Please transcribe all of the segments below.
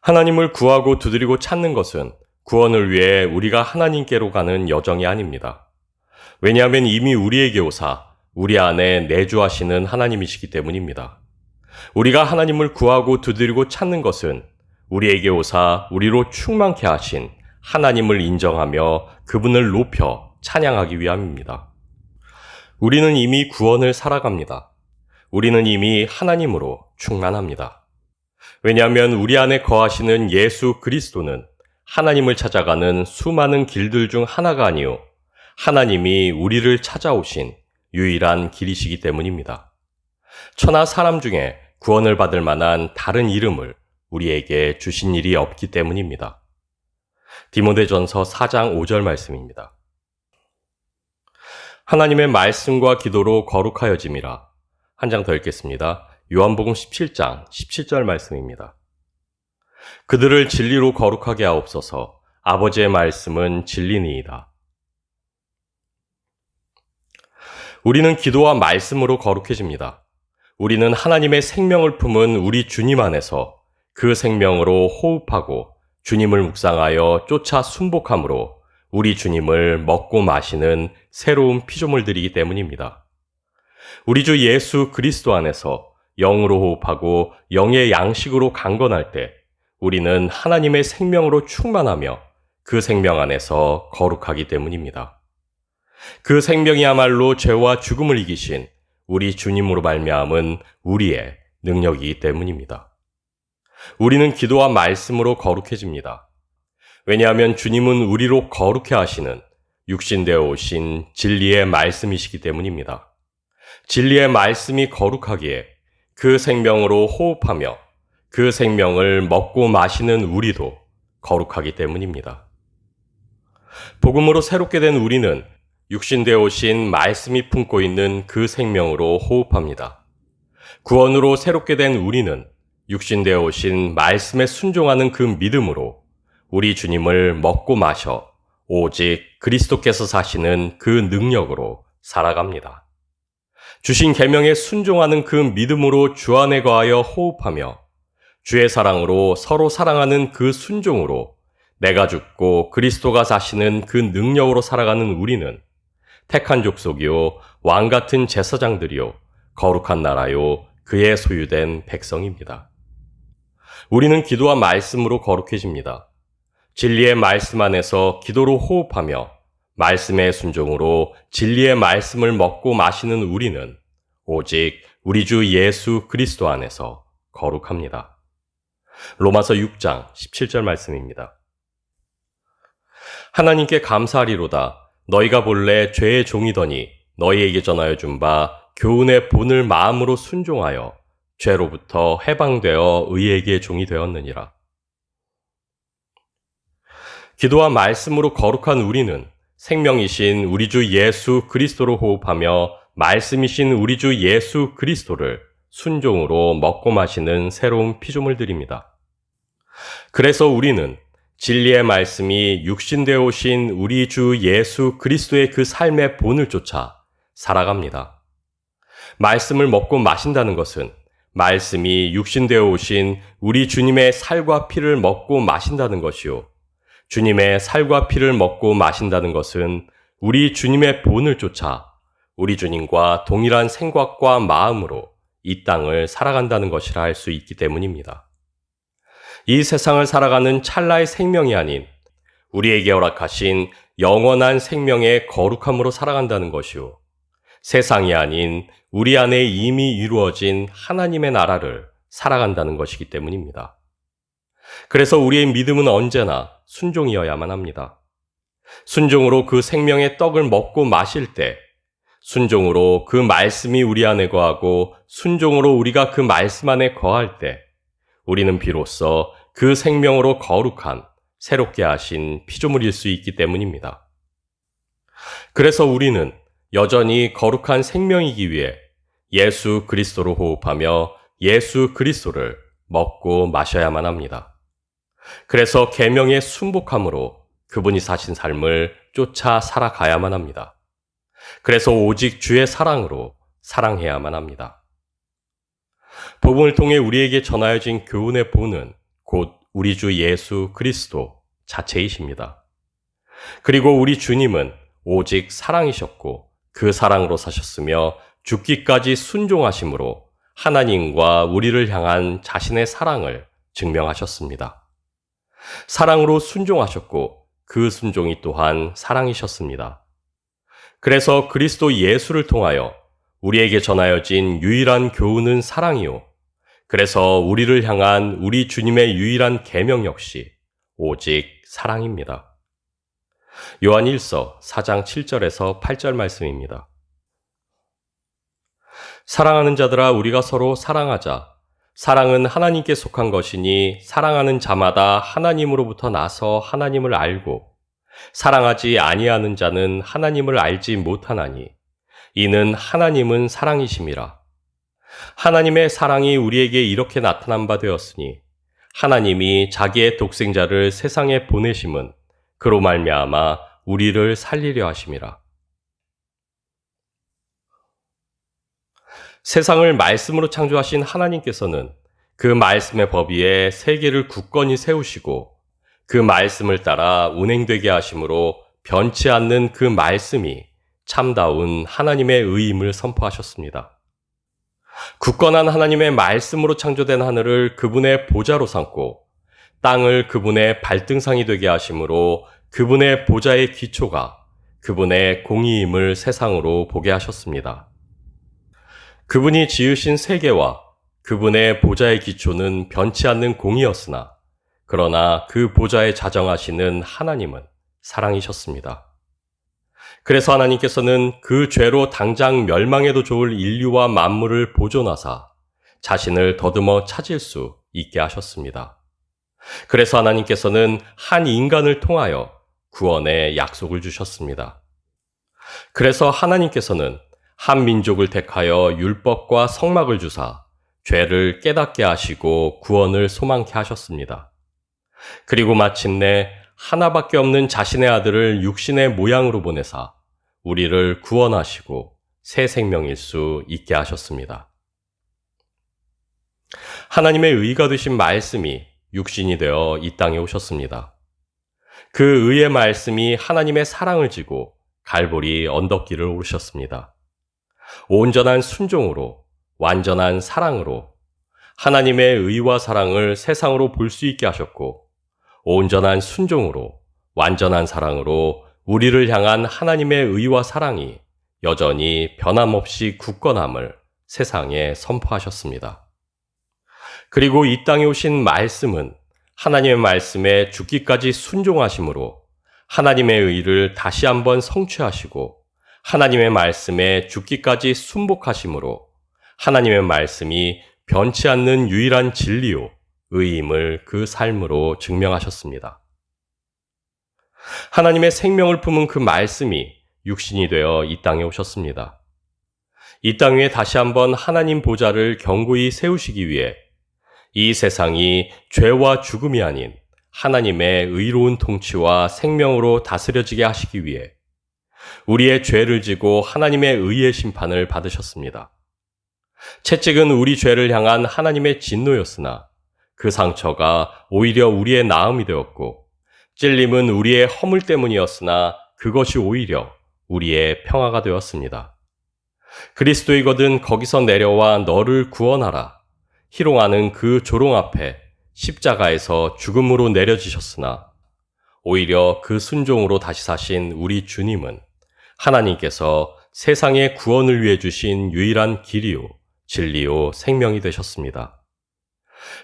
하나님을 구하고 두드리고 찾는 것은 구원을 위해 우리가 하나님께로 가는 여정이 아닙니다. 왜냐하면 이미 우리에게 오사 우리 안에 내주하시는 하나님이시기 때문입니다. 우리가 하나님을 구하고 두드리고 찾는 것은 우리에게 오사 우리로 충만케 하신 하나님을 인정하며 그분을 높여 찬양하기 위함입니다. 우리는 이미 구원을 살아갑니다. 우리는 이미 하나님으로 충만합니다. 왜냐하면 우리 안에 거하시는 예수 그리스도는 하나님을 찾아가는 수많은 길들 중 하나가 아니요 하나님이 우리를 찾아오신 유일한 길이시기 때문입니다. 천하 사람 중에 구원을 받을 만한 다른 이름을 우리에게 주신 일이 없기 때문입니다. 디모데전서 4장 5절 말씀입니다. 하나님의 말씀과 기도로 거룩하여짐이라. 한 장 더 읽겠습니다. 요한복음 17장 17절 말씀입니다. 그들을 진리로 거룩하게 하옵소서. 아버지의 말씀은 진리니이다. 우리는 기도와 말씀으로 거룩해집니다. 우리는 하나님의 생명을 품은 우리 주님 안에서 그 생명으로 호흡하고 주님을 묵상하여 쫓아 순복함으로 우리 주님을 먹고 마시는 새로운 피조물들이기 때문입니다. 우리 주 예수 그리스도 안에서 영으로 호흡하고 영의 양식으로 강건할 때 우리는 하나님의 생명으로 충만하며 그 생명 안에서 거룩하기 때문입니다. 그 생명이야말로 죄와 죽음을 이기신 우리 주님으로 말미암은 우리의 능력이기 때문입니다. 우리는 기도와 말씀으로 거룩해집니다. 왜냐하면 주님은 우리로 거룩해 하시는 육신되어 오신 진리의 말씀이시기 때문입니다. 진리의 말씀이 거룩하기에 그 생명으로 호흡하며 그 생명을 먹고 마시는 우리도 거룩하기 때문입니다. 복음으로 새롭게 된 우리는 육신되어 오신 말씀이 품고 있는 그 생명으로 호흡합니다. 구원으로 새롭게 된 우리는 육신되어 오신 말씀에 순종하는 그 믿음으로 우리 주님을 먹고 마셔 오직 그리스도께서 사시는 그 능력으로 살아갑니다. 주신 계명에 순종하는 그 믿음으로 주 안에 거하여 호흡하며 주의 사랑으로 서로 사랑하는 그 순종으로 내가 죽고 그리스도가 사시는 그 능력으로 살아가는 우리는 택한 족속이요 왕 같은 제사장들이요 거룩한 나라요 그의 소유된 백성입니다. 우리는 기도와 말씀으로 거룩해집니다. 진리의 말씀 안에서 기도로 호흡하며 말씀의 순종으로 진리의 말씀을 먹고 마시는 우리는 오직 우리 주 예수 그리스도 안에서 거룩합니다. 로마서 6장 17절 말씀입니다. 하나님께 감사하리로다. 너희가 본래 죄의 종이더니 너희에게 전하여 준 바 교훈의 본을 마음으로 순종하여 죄로부터 해방되어 의에게 종이 되었느니라. 기도와 말씀으로 거룩한 우리는 생명이신 우리 주 예수 그리스도로 호흡하며 말씀이신 우리 주 예수 그리스도를 순종으로 먹고 마시는 새로운 피조물들입니다. 그래서 우리는 진리의 말씀이 육신되어 오신 우리 주 예수 그리스도의 그 삶의 본을 쫓아 살아갑니다. 말씀을 먹고 마신다는 것은 말씀이 육신되어 오신 우리 주님의 살과 피를 먹고 마신다는 것이요. 주님의 살과 피를 먹고 마신다는 것은 우리 주님의 본을 쫓아 우리 주님과 동일한 생각과 마음으로 이 땅을 살아간다는 것이라 할 수 있기 때문입니다. 이 세상을 살아가는 찰나의 생명이 아닌 우리에게 허락하신 영원한 생명의 거룩함으로 살아간다는 것이요. 세상이 아닌 우리 안에 이미 이루어진 하나님의 나라를 살아간다는 것이기 때문입니다. 그래서 우리의 믿음은 언제나 순종이어야만 합니다. 순종으로 그 생명의 떡을 먹고 마실 때, 순종으로 그 말씀이 우리 안에 거하고 순종으로 우리가 그 말씀 안에 거할 때 우리는 비로소 그 생명으로 거룩한 새롭게 하신 피조물일 수 있기 때문입니다. 그래서 우리는 여전히 거룩한 생명이기 위해 예수 그리스도로 호흡하며 예수 그리스도를 먹고 마셔야만 합니다. 그래서 계명에 순복함으로 그분이 사신 삶을 쫓아 살아가야만 합니다. 그래서 오직 주의 사랑으로 사랑해야만 합니다. 복음을 통해 우리에게 전하여진 교훈의 본은 곧 우리 주 예수 그리스도 자체이십니다. 그리고 우리 주님은 오직 사랑이셨고 그 사랑으로 사셨으며 죽기까지 순종하심으로 하나님과 우리를 향한 자신의 사랑을 증명하셨습니다. 사랑으로 순종하셨고 그 순종이 또한 사랑이셨습니다. 그래서 그리스도 예수를 통하여 우리에게 전하여진 유일한 교훈은 사랑이요. 그래서 우리를 향한 우리 주님의 유일한 계명 역시 오직 사랑입니다. 요한 1서 4장 7절에서 8절 말씀입니다. 사랑하는 자들아 우리가 서로 사랑하자. 사랑은 하나님께 속한 것이니 사랑하는 자마다 하나님으로부터 나서 하나님을 알고 사랑하지 아니하는 자는 하나님을 알지 못하나니 이는 하나님은 사랑이심이라. 하나님의 사랑이 우리에게 이렇게 나타난 바 되었으니 하나님이 자기의 독생자를 세상에 보내심은 그로 말미암아 우리를 살리려 하심이라. 세상을 말씀으로 창조하신 하나님께서는 그 말씀의 법 위에 세계를 굳건히 세우시고 그 말씀을 따라 운행되게 하심으로 변치 않는 그 말씀이 참다운 하나님의 의임을 선포하셨습니다. 굳건한 하나님의 말씀으로 창조된 하늘을 그분의 보좌로 삼고 땅을 그분의 발등상이 되게 하심으로 그분의 보좌의 기초가 그분의 공의임을 세상으로 보게 하셨습니다. 그분이 지으신 세계와 그분의 보좌의 기초는 변치 않는 공이었으나 그러나 그 보좌에 자정하시는 하나님은 사랑이셨습니다. 그래서 하나님께서는 그 죄로 당장 멸망해도 좋을 인류와 만물을 보존하사 자신을 더듬어 찾을 수 있게 하셨습니다. 그래서 하나님께서는 한 인간을 통하여 구원의 약속을 주셨습니다. 그래서 하나님께서는 한 민족을 택하여 율법과 성막을 주사 죄를 깨닫게 하시고 구원을 소망케 하셨습니다. 그리고 마침내 하나밖에 없는 자신의 아들을 육신의 모양으로 보내사 우리를 구원하시고 새 생명일 수 있게 하셨습니다. 하나님의 의가 되신 말씀이 육신이 되어 이 땅에 오셨습니다. 그 의의 말씀이 하나님의 사랑을 지고 갈보리 언덕길을 오르셨습니다. 온전한 순종으로 완전한 사랑으로 하나님의 의와 사랑을 세상으로 볼 수 있게 하셨고 온전한 순종으로 완전한 사랑으로 우리를 향한 하나님의 의와 사랑이 여전히 변함없이 굳건함을 세상에 선포하셨습니다. 그리고 이 땅에 오신 말씀은 하나님의 말씀에 죽기까지 순종하심으로 하나님의 의를 다시 한번 성취하시고 하나님의 말씀에 죽기까지 순복하심으로 하나님의 말씀이 변치 않는 유일한 진리요 의임을 그 삶으로 증명하셨습니다. 하나님의 생명을 품은 그 말씀이 육신이 되어 이 땅에 오셨습니다. 이 땅 위에 다시 한번 하나님 보좌를 견고히 세우시기 위해 이 세상이 죄와 죽음이 아닌 하나님의 의로운 통치와 생명으로 다스려지게 하시기 위해 우리의 죄를 지고 하나님의 의의 심판을 받으셨습니다. 채찍은 우리 죄를 향한 하나님의 진노였으나 그 상처가 오히려 우리의 나음이 되었고 찔림은 우리의 허물 때문이었으나 그것이 오히려 우리의 평화가 되었습니다. 그리스도이거든 거기서 내려와 너를 구원하라. 희롱하는 그 조롱 앞에 십자가에서 죽음으로 내려지셨으나 오히려 그 순종으로 다시 사신 우리 주님은 하나님께서 세상의 구원을 위해 주신 유일한 길이요, 진리요, 생명이 되셨습니다.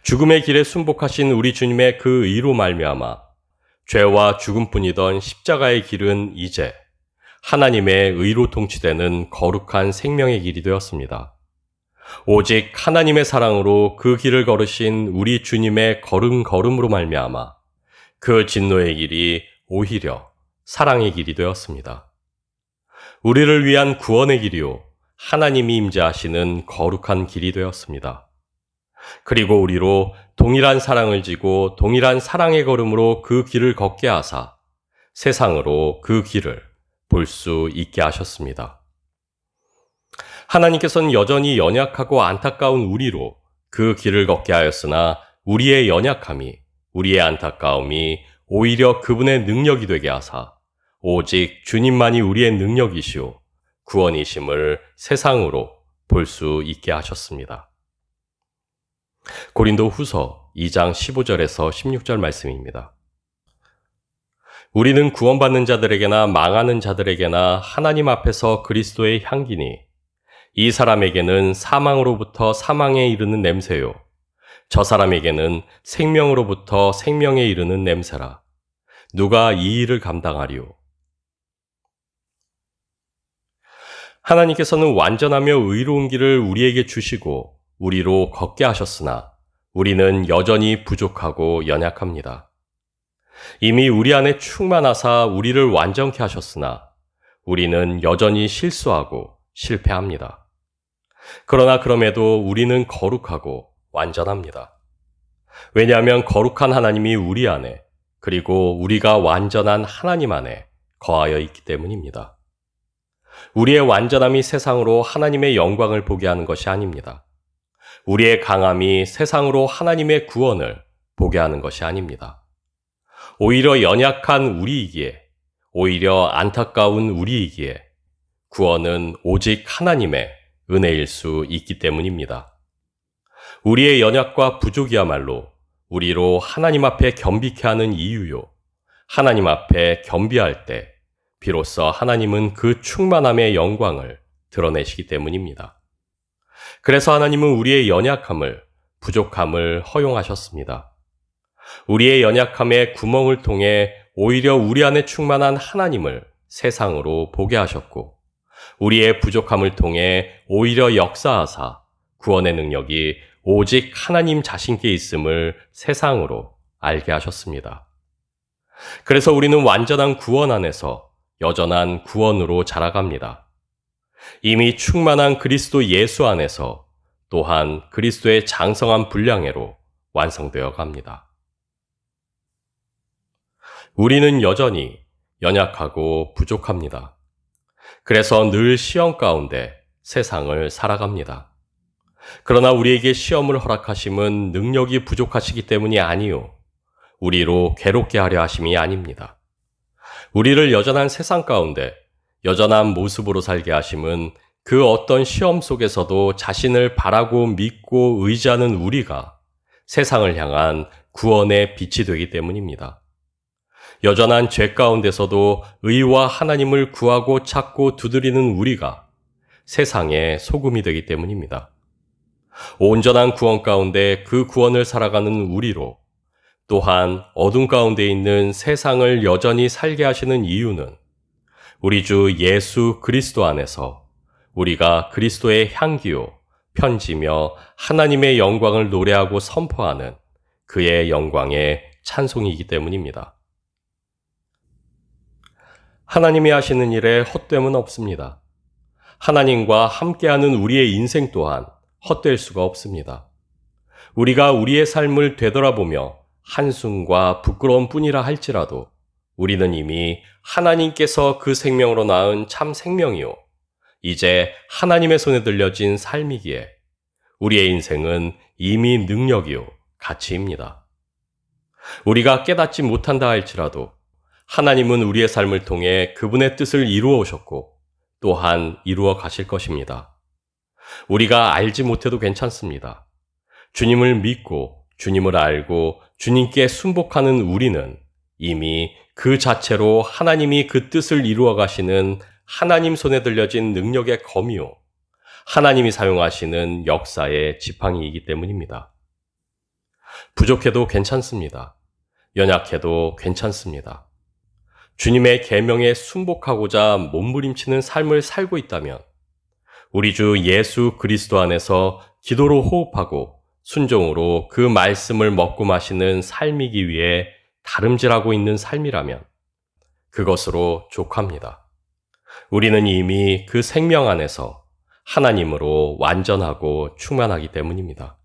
죽음의 길에 순복하신 우리 주님의 그 의로 말미암아 죄와 죽음뿐이던 십자가의 길은 이제 하나님의 의로 통치되는 거룩한 생명의 길이 되었습니다. 오직 하나님의 사랑으로 그 길을 걸으신 우리 주님의 걸음걸음으로 말미암아 그 진노의 길이 오히려 사랑의 길이 되었습니다. 우리를 위한 구원의 길이요 하나님이 임재하시는 거룩한 길이 되었습니다. 그리고 우리로 동일한 사랑을 지고 동일한 사랑의 걸음으로 그 길을 걷게 하사 세상으로 그 길을 볼 수 있게 하셨습니다. 하나님께서는 여전히 연약하고 안타까운 우리로 그 길을 걷게 하였으나 우리의 연약함이 우리의 안타까움이 오히려 그분의 능력이 되게 하사 오직 주님만이 우리의 능력이시오 구원이심을 세상으로 볼 수 있게 하셨습니다. 고린도 후서 2장 15절에서 16절 말씀입니다. 우리는 구원받는 자들에게나 망하는 자들에게나 하나님 앞에서 그리스도의 향기니 이 사람에게는 사망으로부터 사망에 이르는 냄새요 저 사람에게는 생명으로부터 생명에 이르는 냄새라. 누가 이 일을 감당하리요? 하나님께서는 완전하며 의로운 길을 우리에게 주시고 우리로 걷게 하셨으나 우리는 여전히 부족하고 연약합니다. 이미 우리 안에 충만하사 우리를 완전케 하셨으나 우리는 여전히 실수하고 실패합니다. 그러나 그럼에도 우리는 거룩하고 완전합니다. 왜냐하면 거룩한 하나님이 우리 안에 그리고 우리가 완전한 하나님 안에 거하여 있기 때문입니다. 우리의 완전함이 세상으로 하나님의 영광을 보게 하는 것이 아닙니다. 우리의 강함이 세상으로 하나님의 구원을 보게 하는 것이 아닙니다. 오히려 연약한 우리이기에, 오히려 안타까운 우리이기에 구원은 오직 하나님의 은혜일 수 있기 때문입니다. 우리의 연약과 부족이야말로 우리로 하나님 앞에 겸비케 하는 이유요. 하나님 앞에 겸비할 때 비로소 하나님은 그 충만함의 영광을 드러내시기 때문입니다. 그래서 하나님은 우리의 연약함을, 부족함을 허용하셨습니다. 우리의 연약함의 구멍을 통해 오히려 우리 안에 충만한 하나님을 세상으로 보게 하셨고, 우리의 부족함을 통해 오히려 역사하사 구원의 능력이 오직 하나님 자신께 있음을 세상으로 알게 하셨습니다. 그래서 우리는 완전한 구원 안에서 여전한 구원으로 자라갑니다. 이미 충만한 그리스도 예수 안에서 또한 그리스도의 장성한 분량회로 완성되어 갑니다. 우리는 여전히 연약하고 부족합니다. 그래서 늘 시험 가운데 세상을 살아갑니다. 그러나 우리에게 시험을 허락하심은 능력이 부족하시기 때문이 아니요 우리로 괴롭게 하려 하심이 아닙니다. 우리를 여전한 세상 가운데 여전한 모습으로 살게 하심은 그 어떤 시험 속에서도 자신을 바라고 믿고 의지하는 우리가 세상을 향한 구원의 빛이 되기 때문입니다. 여전한 죄 가운데서도 의와 하나님을 구하고 찾고 두드리는 우리가 세상의 소금이 되기 때문입니다. 온전한 구원 가운데 그 구원을 살아가는 우리로 또한 어둠 가운데 있는 세상을 여전히 살게 하시는 이유는 우리 주 예수 그리스도 안에서 우리가 그리스도의 향기요 편지며 하나님의 영광을 노래하고 선포하는 그의 영광의 찬송이기 때문입니다. 하나님이 하시는 일에 헛됨은 없습니다. 하나님과 함께하는 우리의 인생 또한 헛될 수가 없습니다. 우리가 우리의 삶을 되돌아보며 한숨과 부끄러움 뿐이라 할지라도 우리는 이미 하나님께서 그 생명으로 낳은 참 생명이요 이제 하나님의 손에 들려진 삶이기에 우리의 인생은 이미 능력이요 가치입니다. 우리가 깨닫지 못한다 할지라도 하나님은 우리의 삶을 통해 그분의 뜻을 이루어 오셨고 또한 이루어 가실 것입니다. 우리가 알지 못해도 괜찮습니다. 주님을 믿고 주님을 알고 주님께 순복하는 우리는 이미 그 자체로 하나님이 그 뜻을 이루어 가시는 하나님 손에 들려진 능력의 검이요. 하나님이 사용하시는 역사의 지팡이이기 때문입니다. 부족해도 괜찮습니다. 연약해도 괜찮습니다. 주님의 계명에 순복하고자 몸부림치는 삶을 살고 있다면 우리 주 예수 그리스도 안에서 기도로 호흡하고 순종으로 그 말씀을 먹고 마시는 삶이기 위해 다름질하고 있는 삶이라면 그것으로 족합니다. 우리는 이미 그 생명 안에서 하나님으로 완전하고 충만하기 때문입니다.